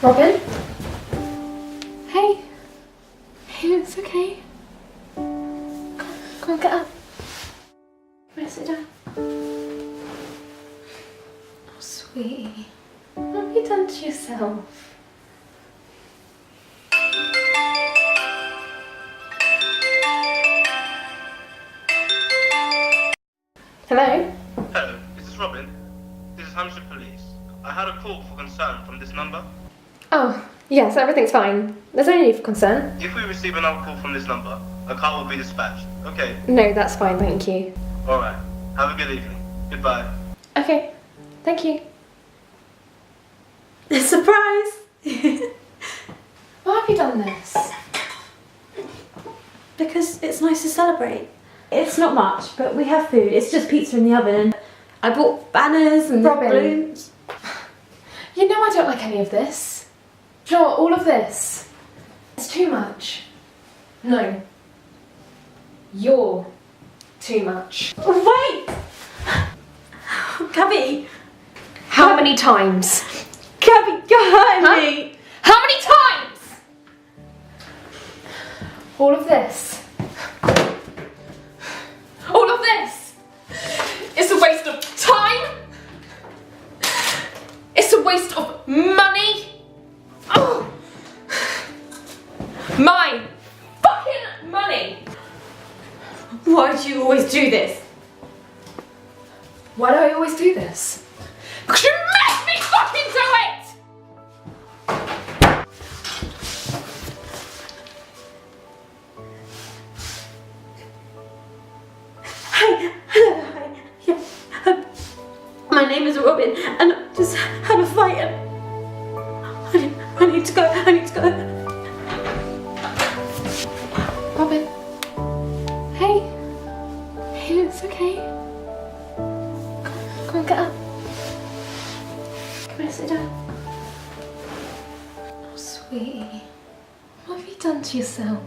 Robin? Hey. Hey, it's okay. Come on, get up. Come here, sit down. Oh, sweetie. What have you done to yourself? Hello? Hello, is this Robin? This is Hampshire Police. I had a call for concern from this number. Oh, yes, everything's fine. There's no need for concern. If we receive another call from this number, a car will be dispatched. Okay? No, that's fine, thank you. Alright. Have a good evening. Goodbye. Okay, thank you. Surprise! Why have you done this? Because it's nice to celebrate. It's not much, but we have food. It's just pizza in the oven, and I bought banners and Robin. balloons. You know I don't like any of this. Do you know what, all of this? It's too much. No. You're too much. Wait! Gabby! How many times? Gabby, you're hurting Huh? me! How many times? All of this. All of this. It's a waste of time. It's a waste of money. Oh. My fucking money. Why do you always do this? Why do I always do this? Because you make me fucking do it! Hi, hello, hi. Yeah. My name is Robin, and I just had a fight, and I need to go. I need to go. Robin. Hey. Hey, it's okay. Come on, get up. Come here, sit down. Oh, sweetie. What have you done to yourself?